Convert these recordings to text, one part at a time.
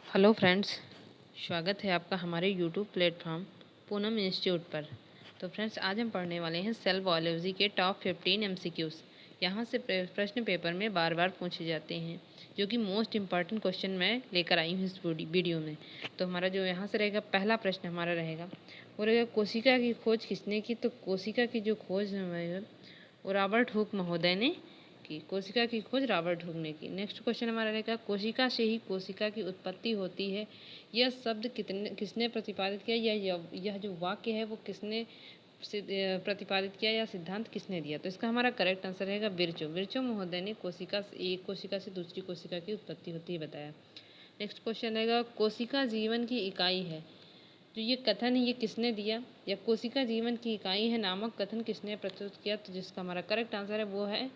Hello friends, स्वागत है आपका हमारे यूट्यूब प्लेटफॉर्म पूनम इंस्टीट्यूट पर। तो फ्रेंड्स, आज हम पढ़ने वाले हैं सेल बायोलॉजी के टॉप 15 एमसीक्यूज़। यहाँ से प्रश्न पेपर में बार बार पूछे जाते हैं, जो कि मोस्ट इम्पॉर्टेंट क्वेश्चन मैं लेकर आई हूँ इस वीडियो में। तो हमारा जो यहाँ से रहेगा, पहला प्रश्न हमारा रहेगा वो रहेगा, कोशिका की खोज किसने की? तो कोशिका की जो खोज है वो रॉबर्ट हुक महोदय ने की। कोशिका की खोज रॉबर्ट हुक ने की। नेक्स्ट क्वेश्चन हमारा रहेगा, कोशिका से ही कोशिका की उत्पत्ति होती है, यह शब्द किसने प्रतिपादित किया? यह जो वाक्य है वो किसने प्रतिपादित किया या सिद्धांत किसने दिया? तो इसका हमारा करेक्ट आंसर रहेगा विर्चो महोदय ने एक कोशिका से दूसरी कोशिका की उत्पत्ति होती है बताया। नेक्स्ट क्वेश्चन रहेगा, कोशिका जीवन की इकाई है, जो ये कथन ये किसने दिया? या कोशिका जीवन की इकाई है नामक कथन किसने प्रस्तुत किया? तो जिसका हमारा करेक्ट आंसर है वो है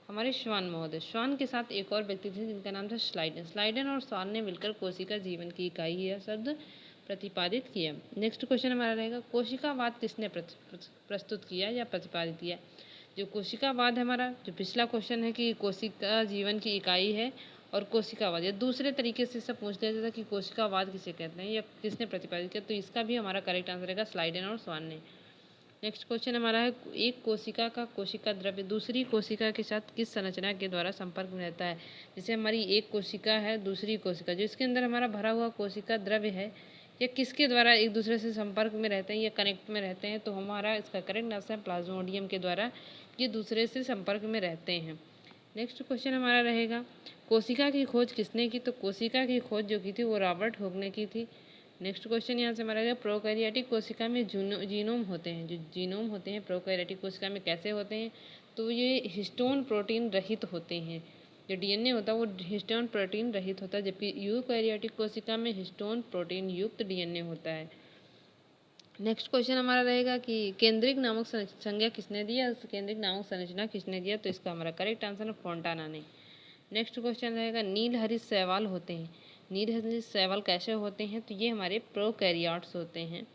हमारे श्वान महोदय। श्वान के साथ एक और व्यक्ति थे जिनका नाम था स्लाइडन। स्लाइडन और श्वान ने मिलकर कोशिका जीवन की इकाई यह शब्द प्रतिपादित किया। नेक्स्ट क्वेश्चन हमारा रहेगा, कोशिकावाद किसने प्रस्तुत किया या प्रतिपादित किया? जो कोशिकावाद है हमारा, जो पिछला क्वेश्चन है कि कोशिका जीवन की इकाई है और कोशिकावाद, या दूसरे तरीके से सब पूछ लेता था कि कोशिकावाद किसे कहते हैं या किसने प्रतिपादित किया, तो इसका भी हमारा करेक्ट आंसर रहेगा स्लाइडन और श्वान ने। नेक्स्ट क्वेश्चन हमारा है, एक कोशिका का कोशिका द्रव्य दूसरी कोशिका के साथ किस संरचना के द्वारा संपर्क में रहता है? जैसे हमारी एक कोशिका है, दूसरी कोशिका जो इसके अंदर हमारा भरा हुआ कोशिका द्रव्य है, या किसके द्वारा एक दूसरे से संपर्क में रहते हैं या कनेक्ट में रहते हैं? तो हमारा इसका करेक्ट आंसर है प्लाज्मोडियम के द्वारा ये दूसरे से संपर्क में रहते हैं। नेक्स्ट क्वेश्चन हमारा रहेगा, कोशिका की खोज किसने की? तो कोशिका की खोज जो की थी वो रॉबर्ट हुक ने की थी। नेक्स्ट क्वेश्चन यहाँ से हमारा है, प्रोकैरियोटिक कोशिका में जीनोम होते हैं, जो जीनोम होते हैं प्रोकैरियोटिक कोशिका में कैसे होते हैं? तो ये हिस्टोन प्रोटीन रहित होते हैं। जो डीएनए होता है वो हिस्टोन प्रोटीन रहित होता है, जबकि यूकैरियोटिक कोशिका में हिस्टोन प्रोटीन युक्त डीएनए होता है। नेक्स्ट क्वेश्चन हमारा रहेगा कि केंद्रिक नामक संज्ञा किसने दिया? केंद्रिक नामक संरचना किसने दिया? तो इसका हमारा करेक्ट आंसर है फोंटाना ने। नेक्स्ट क्वेश्चन रहेगा, नील हरित शैवाल होते हैं, नील हरित शैवाल कैसे होते हैं? तो ये हमारे प्रोकैरियोट्स होते हैं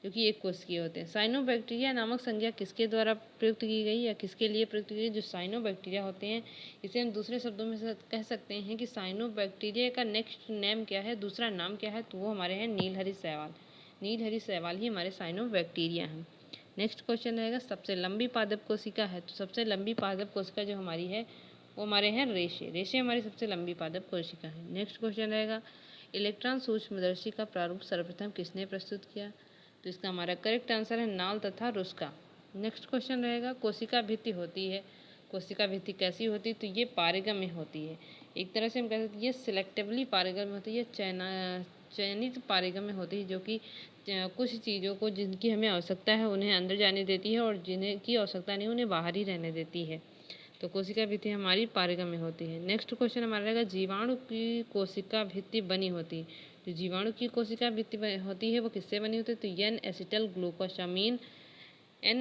जो कि एक कोशिकीय होते हैं। साइनोबैक्टीरिया नामक संज्ञा किसके द्वारा प्रयुक्त की गई या किसके लिए प्रयुक्त की गई? जो साइनोबैक्टीरिया होते हैं, इसे हम दूसरे शब्दों में कह सकते हैं कि साइनोबैक्टीरिया का नेक्स्ट नेम क्या है, दूसरा नाम क्या है? तो वो हमारे हैं नील हरित शैवाल। नील हरित शैवाल ही हमारे साइनोबैक्टीरिया हैं। नेक्स्ट क्वेश्चन रहेगा, सबसे लंबी पादप कोशिका है, तो सबसे लंबी पादप कोशिका जो हमारी है वो हमारे हैं रेशे। रेशे हमारी सबसे लंबी पादप कोशिका है। नेक्स्ट क्वेश्चन रहेगा, इलेक्ट्रॉन सूक्ष्मदर्शी का प्रारूप सर्वप्रथम किसने प्रस्तुत किया? तो इसका हमारा करेक्ट आंसर है नाल तथा रुस्का। नेक्स्ट क्वेश्चन रहेगा, कोशिका भित्ति होती है, कोशिका भित्ति कैसी होती है? तो ये पारगम्य होती है। एक तरह से हम कह सकते हैं ये सिलेक्टिवली पारगम्य होती है, चयनित पारगम्य होती है, जो कि कुछ चीज़ों को जिनकी हमें आवश्यकता है उन्हें अंदर जाने देती है और जिन्हें की आवश्यकता नहीं उन्हें बाहर ही रहने देती है। तो कोशिका भित्ति हमारी पारगम्य होती है। नेक्स्ट क्वेश्चन हमारा रहेगा, जीवाणु की कोशिका भित्ति बनी होती है, जो जीवाणु की कोशिका भित्ति होती है वो किससे बनी होती है? तो एन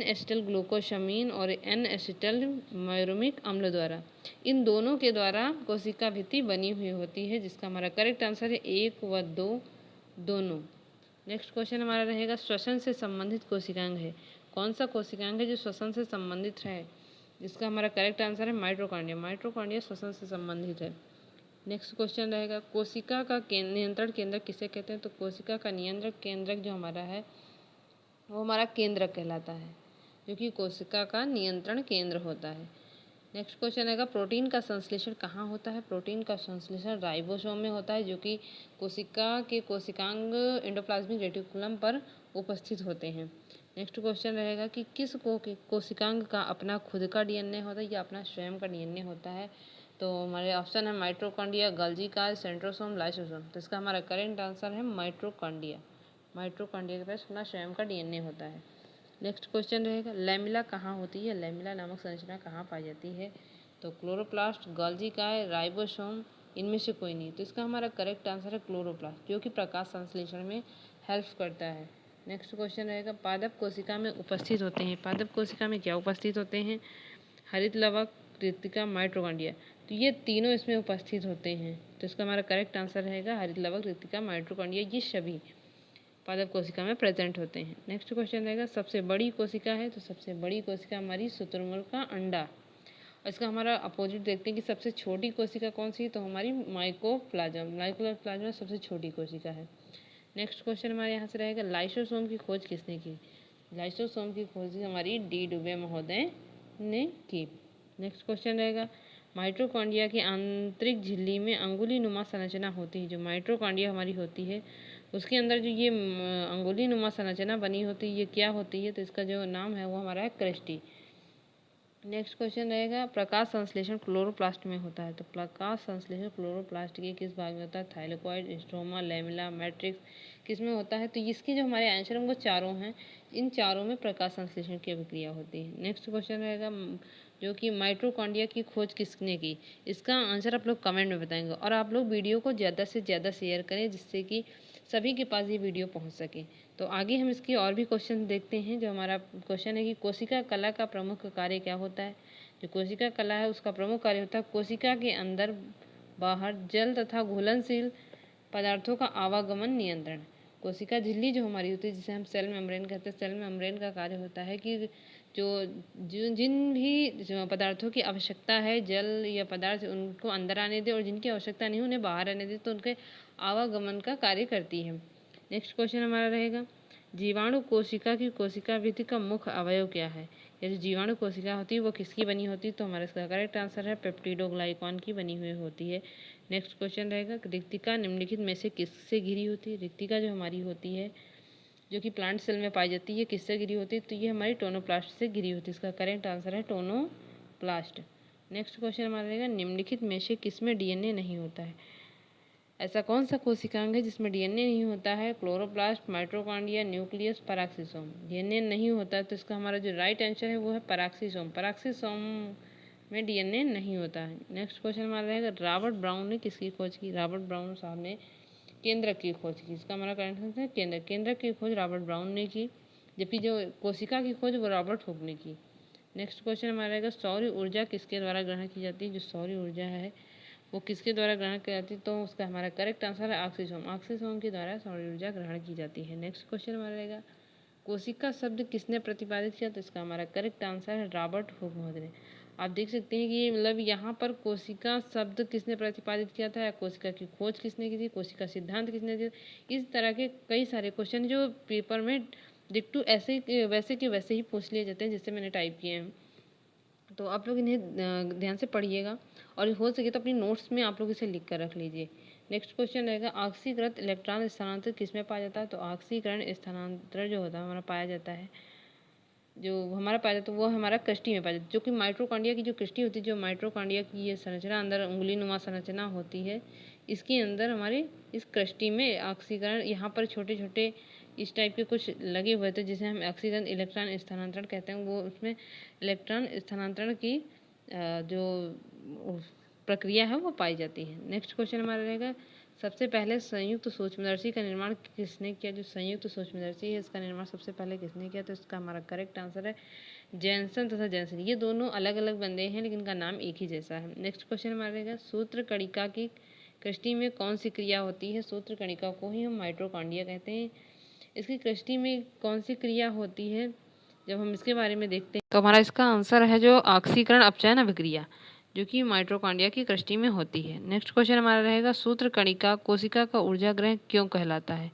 एसिटल ग्लूकोसामीन और एन एसिटल मैरोमिक अम्ल द्वारा, इन दोनों के द्वारा कोशिका भित्ति बनी हुई होती है, जिसका हमारा करेक्ट आंसर है 1 व 2 दोनों। नेक्स्ट क्वेश्चन हमारा रहेगा, श्वसन से संबंधित कोशिकांग है, कौन सा कोशिकांग है जो श्वसन से संबंधित है? इसका हमारा करेक्ट आंसर है माइटोकॉन्ड्रिया। माइटोकॉन्ड्रिया श्वसन से संबंधित है। नेक्स्ट क्वेश्चन रहेगा, कोशिका का नियंत्रण केंद्रक किसे कहते हैं? तो कोशिका का नियंत्रण केंद्रक जो हमारा है वो हमारा केंद्रक कहलाता है, जो कि कोशिका का नियंत्रण केंद्र होता है। नेक्स्ट क्वेश्चन रहेगा, प्रोटीन का संश्लेषण कहाँ होता है? प्रोटीन का संश्लेषण राइबोसोम में होता है, जो कि कोशिका के कोशिकांग एंडोप्लाज्मिक रेटिकुलम पर उपस्थित होते हैं। नेक्स्ट क्वेश्चन रहेगा कि किस कोशिकांग का अपना खुद का डीएनए होता है या अपना स्वयं का डीएनए होता है? तो हमारे ऑप्शन है mitochondria, Golgi cast, centrosome, lysosome. तो इसका हमारा करेक्ट आंसर है माइटोकॉन्ड्रिया। माइटोकॉन्ड्रिया के पास अपना स्वयं का डीएनए होता है। नेक्स्ट क्वेश्चन रहेगा, लैमिला कहाँ होती है? लैमिला नामक संरचना कहाँ पाई जाती है? तो क्लोरोप्लास्ट, गोल्गी काय, राइबोसोम, इनमें से कोई नहीं। तो इसका हमारा करेक्ट आंसर है क्लोरोप्लास्ट, जो कि प्रकाश संश्लेषण में हेल्प करता है। नेक्स्ट क्वेश्चन रहेगा, पादप कोशिका में उपस्थित होते हैं, पादप कोशिका में क्या उपस्थित होते हैं? हरित लवक, कृत्तिका, माइटोकॉन्ड्रिया। तो ये तीनों इसमें उपस्थित होते हैं, तो इसका हमारा करेक्ट आंसर रहेगा हरित लवक, कृत्तिका, माइटोकॉन्ड्रिया, ये सभी पादप कोशिका में प्रेजेंट होते हैं। नेक्स्ट क्वेश्चन रहेगा, सबसे बड़ी कोशिका है, तो सबसे बड़ी कोशिका हमारी शुतुरमुर्ग का अंडा। और इसका हमारा अपोजिट देखते हैं कि सबसे छोटी कोशिका कौन सी है, तो हमारी माइकोप्लाज्म। माइकोप्लाज्म सबसे छोटी कोशिका है। नेक्स्ट क्वेश्चन हमारे यहाँ से रहेगा, लाइसोसोम की खोज किसने की? लाइसोसोम की खोज हमारी डी डुबे महोदय ने की। नेक्स्ट क्वेश्चन रहेगा, माइटोकॉन्ड्रिया की आंतरिक झिल्ली में अंगुली नुमा संरचना होती है। जो माइटोकॉन्ड्रिया हमारी होती है उसके अंदर जो ये अंगुली नुमा संरचना बनी होती है, ये क्या होती है? तो इसका जो नाम है वो हमारा है क्रेस्टी। नेक्स्ट क्वेश्चन रहेगा, प्रकाश संश्लेषण क्लोरोप्लास्ट में होता है। तो प्रकाश संश्लेषण क्लोरोप्लास्ट के किस भाग में होता है? थाइलेकोइड, स्ट्रोमा, लैमेला, मैट्रिक्स, किस में होता है? तो इसके जो हमारे आंसर हैं वो चारों हैं। इन चारों में प्रकाश संश्लेषण की अभिक्रिया होती है। नेक्स्ट क्वेश्चन रहेगा, जो कि माइटोकॉन्ड्रिया की खोज किसने की? इसका आंसर आप लोग कमेंट में बताएंगे, और आप लोग वीडियो को ज़्यादा से ज़्यादा शेयर करें जिससे कि सभी के पास ये वीडियो पहुंच सके। तो आगे हम इसकी और भी क्वेश्चन देखते हैं। जो हमारा क्वेश्चन है कि कोशिका कला का प्रमुख कार्य क्या होता है? जो कोशिका कला है उसका प्रमुख कार्य होता है कोशिका के अंदर बाहर जल तथा घुलनशील पदार्थों का आवागमन नियंत्रण। कोशिका झिल्ली जो हमारी होती है, जिसे हम सेल मेम्ब्रेन कहते हैं, सेल मेम्ब्रेन का कार्य होता है कि जिन भी पदार्थों की आवश्यकता है, जल या पदार्थ, उनको अंदर आने दे, और जिनकी आवश्यकता नहीं उन्हें बाहर आने दे, तो उनके आवागमन का कार्य करती है। नेक्स्ट क्वेश्चन हमारा रहेगा, जीवाणु कोशिका की कोशिका वृद्धि का मुख्य अवयव क्या है? ये जो जीवाणु कोशिका होती है वो किसकी बनी होती है? तो हमारा इसका करेक्ट आंसर है पेप्टिडोग्लाइकॉन की बनी हुई होती है। नेक्स्ट क्वेश्चन रहेगा, रिक्तिका निम्नलिखित में से किससे घिरी होती है? रिक्तिका जो हमारी होती है, जो कि प्लांट सेल में पाई जाती है, किससे घिरी होती है? तो ये हमारी टोनोप्लास्ट से घिरी होती है। इसका करेक्ट आंसर है टोनोप्लास्ट। नेक्स्ट क्वेश्चन हमारा रहेगा, निम्नलिखित में से किसमें डीएनए नहीं होता है? ऐसा कौन सा कोशिकांग है जिसमें डीएनए नहीं होता है? Chloroplast, mitochondria, nucleus, peroxisome. DNA नहीं होता है तो इसका हमारा जो राइट आंसर है वो है पराक्सीसोम। पराक्सीसोम में डीएनए नहीं होता है। नेक्स्ट क्वेश्चन हमारा रहेगा, रॉबर्ट ब्राउन ने किसकी खोज की? रॉबर्ट ब्राउन साहब ने केंद्रक की खोज की। इसका हमारा करेक्ट आंसर है केंद्रक। केंद्रक की खोज रॉबर्ट ब्राउन ने की, जबकि जो कोशिका की खोज वो रॉबर्ट हुक ने की। नेक्स्ट क्वेश्चन हमारा रहेगा, सौर ऊर्जा किसके द्वारा ग्रहण की जाती है? जो सौर ऊर्जा है वो किसके द्वारा ग्रहण की जाती है? तो उसका हमारा करेक्ट आंसर है ऑक्सीसोम। ऑक्सीसोम के द्वारा सौर ऊर्जा ग्रहण की जाती है। नेक्स्ट क्वेश्चन हमारा रहेगा, कोशिका शब्द किसने प्रतिपादित किया? तो इसका हमारा करेक्ट आंसर है रॉबर्ट हुक महोदय ने। आप देख सकते हैं कि मतलब यहाँ पर कोशिका शब्द किसने प्रतिपादित किया था, या कोशिका की खोज किसने की थी, कोशिका सिद्धांत किसने दिया। इस तरह के कई सारे क्वेश्चन जो पेपर में डिट्टू ऐसे वैसे के वैसे ही पूछ लिए जाते हैं जैसे मैंने टाइप किए हैं। तो आप लोग इन्हें ध्यान से पढ़िएगा, और हो सके तो अपनी नोट्स में आप लोग इसे लिख कर रख लीजिए। नेक्स्ट क्वेश्चन रहेगा, ऑक्सीकृत इलेक्ट्रॉन स्थानांतरण किस में पाया जाता है? तो ऑक्सीकरण स्थानांतरण जो होता है हमारा पाया जाता है, जो हमारा पाया जाता है वो हमारा क्रिस्टी में पाया जाता है। जो कि माइटोकॉन्ड्रिया की जो क्रिस्टी होती है, जो माइटोकॉन्ड्रिया की ये संरचना अंदर उंगली नुमा संरचना होती है, इसके अंदर हमारे इस क्रिस्टी में ऑक्सीकरण, यहाँ पर छोटे छोटे इस टाइप के कुछ लगे हुए थे जिसे हम ऑक्सीजन इलेक्ट्रॉन स्थानांतरण कहते हैं। वो उसमें इलेक्ट्रॉन स्थानांतरण की जो प्रक्रिया है वो पाई जाती है। नेक्स्ट क्वेश्चन हमारा रहेगा, सबसे पहले संयुक्त सूक्ष्मदर्शी का निर्माण किसने किया? जो संयुक्त सूक्ष्मदर्शी है इसका निर्माण सबसे पहले किसने किया? तो इसका हमारा करेक्ट आंसर है जैनसन तथा जैनसन। ये दोनों अलग अलग बंदे हैं लेकिन इनका नाम एक ही जैसा है। नेक्स्ट क्वेश्चन हमारा रहेगा, सूत्र कणिका की कृष्टि में कौन सी क्रिया होती है? सूत्र कणिका को ही हम माइटोकॉन्ड्रिया कहते हैं। इसकी कृष्टि में कौन सी क्रिया होती है? जब हम इसके बारे में देखते हैं तो हमारा इसका आंसर है जो ऑक्सीकरण अपचयन अभिक्रिया, जो कि माइटोकॉन्ड्रिया की कृष्टि में होती है। नेक्स्ट क्वेश्चन हमारा रहेगा, सूत्र कणिका कोशिका का ऊर्जा ग्रह क्यों कहलाता है?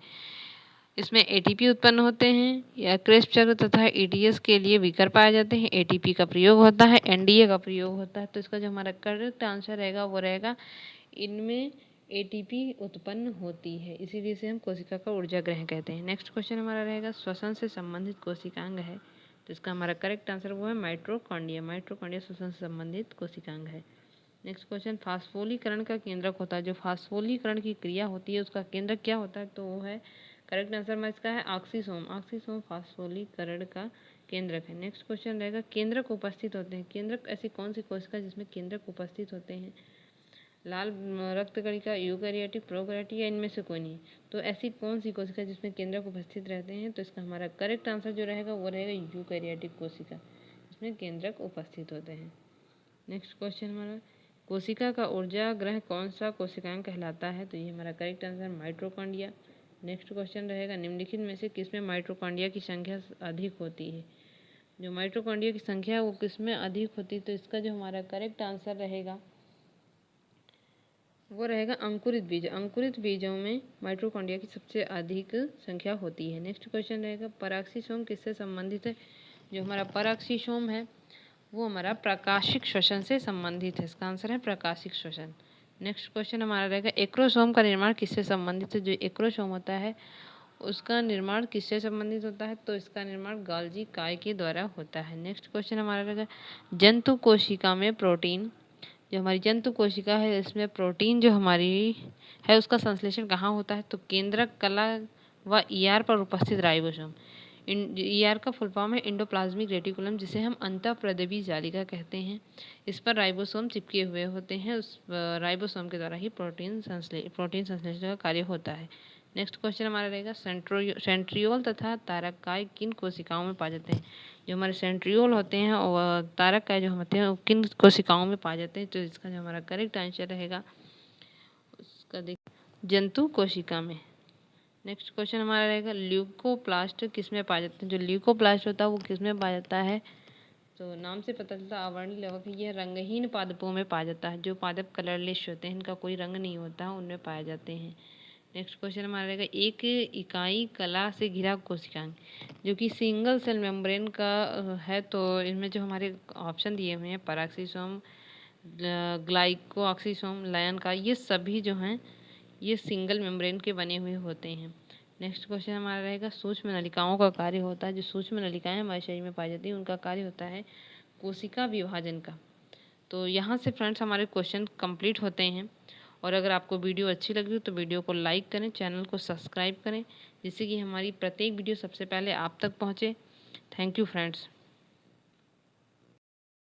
इसमें एटीपी उत्पन्न होते हैं, या क्रेस्प चक्र तथा ईटीएस के लिए विकर पाए जाते हैं। एटीपी का प्रयोग होता है, एनडीए का प्रयोग होता है। तो इसका जो हमारा करेक्ट आंसर रहेगा वो रहेगा इनमें एटीपी उत्पन्न होती है, इसीलिए इसे हम कोशिका का ऊर्जा ग्रह कहते हैं। नेक्स्ट क्वेश्चन हमारा रहेगा, श्वसन से संबंधित कोशिकांग है। तो इसका हमारा करेक्ट आंसर वो है माइटोकॉन्ड्रिया। माइटोकॉन्ड्रिया श्वसन से संबंधित कोशिकांग है। नेक्स्ट क्वेश्चन, फास्फोलीकरण का केंद्रक होता है। जो फास्फोलीकरण की क्रिया होती है उसका केंद्रक क्या होता है? तो वो है करेक्ट आंसर में इसका है ऑक्सीसोम। ऑक्सीसोम फास्फोलीकरण का केंद्रक है। नेक्स्ट क्वेश्चन रहेगा, केंद्रक उपस्थित होते हैं। केंद्रक ऐसी कौन सी कोशिका जिसमें केंद्रक उपस्थित होते हैं? लाल रक्त कणिका, यूकैरियोटिक, प्रोकैरियोटिक, या इनमें से कोई नहीं। तो ऐसी कौन सी कोशिका जिसमें केंद्रक उपस्थित रहते हैं? तो इसका हमारा करेक्ट आंसर जो रहेगा वो रहेगा यूकैरियोटिक कोशिका, जिसमें केंद्रक उपस्थित होते हैं। नेक्स्ट क्वेश्चन हमारा, कोशिका का ऊर्जा ग्रह कौन सा कोशिकांग कहलाता है? तो ये हमारा correct answer mitochondria. Next question रहेगा, निम्नलिखित में से किसमें माइटोकॉन्ड्रिया की संख्या अधिक होती है? जो माइटोकॉन्ड्रिया की संख्या है वो किसमें अधिक होती है, तो इसका जो हमारा करेक्ट आंसर रहेगा वो रहेगा अंकुरित बीज। अंकुरित बीजों में माइटोकॉन्ड्रिया की सबसे अधिक संख्या होती है। नेक्स्ट क्वेश्चन रहेगा परागसीसोम किससे संबंधित है। जो हमारा परागसीसोम है वो हमारा प्रकाशिक श्वसन से संबंधित है। इसका आंसर है प्रकाशिक श्वसन। नेक्स्ट क्वेश्चन हमारा रहेगा एक्रोसोम का निर्माण किससे संबंधित है। जो एक्रोसोम होता है उसका निर्माण किससे संबंधित होता है, तो इसका निर्माण गाल्जी काय के द्वारा होता है। नेक्स्ट क्वेश्चन हमारा रहेगा जंतु कोशिका में प्रोटीन। जो हमारी जंतु कोशिका है इसमें प्रोटीन जो हमारी है उसका संश्लेषण कहाँ होता है, तो केंद्रक कला व ईआर पर उपस्थित राइबोसोम। ईआर का फुल फॉर्म है इंडोप्लाज्मिक रेटिकुलम, जिसे हम अंतःप्रदेवी जालिका कहते हैं। इस पर राइबोसोम चिपके हुए होते हैं। उस राइबोसोम के द्वारा ही प्रोटीन संश्लेषण का कार्य होता है। नेक्स्ट क्वेश्चन हमारा रहेगा सेंट्रियोल तथा तारककाय किन कोशिकाओं में पाए जाते हैं। जो हमारे सेंट्रियोल होते हैं और तारककाय जो होते हैं वो किन कोशिकाओं में पाए जाते हैं, तो इसका जो हमारा करेक्ट आंसर रहेगा उसका जंतु कोशिका में। नेक्स्ट क्वेश्चन हमारा रहेगा ल्यूकोप्लास्ट किस में पाया जाता है। जो ल्यूकोप्लास्ट होता है वो किस में पाया जाता है, तो नाम से पता चलता है अवर्णीय लवक यह रंगहीन पादपों में पाया जाता है। जो पादप कलरलेस होते हैं इनका कोई रंग नहीं होता है उनमें पाए जाते हैं। नेक्स्ट क्वेश्चन हमारा रहेगा एक इकाई कला से घिरा कोशिकांग जो कि सिंगल सेल मेम्ब्रेन का है। तो इनमें जो हमारे ऑप्शन दिए हुए हैं पराक्सीसोम, ग्लाइकोऑक्सीसोम, लायन का, ये सभी जो हैं ये सिंगल मेम्ब्रेन के बने हुए होते हैं। नेक्स्ट क्वेश्चन हमारा रहेगा सूक्ष्म नलिकाओं का कार्य होता है। जो सूक्ष्म नलिकाएं हमारे शरीर में पाई जाती हैं उनका कार्य होता है कोशिका विभाजन का। तो यहाँ से फ्रेंड्स हमारे क्वेश्चन कंप्लीट होते हैं। और अगर आपको वीडियो अच्छी लगी तो वीडियो को लाइक करें, चैनल को सब्सक्राइब करें, जिससे कि हमारी प्रत्येक वीडियो सबसे पहले आप तक पहुँचे। Thank you friends.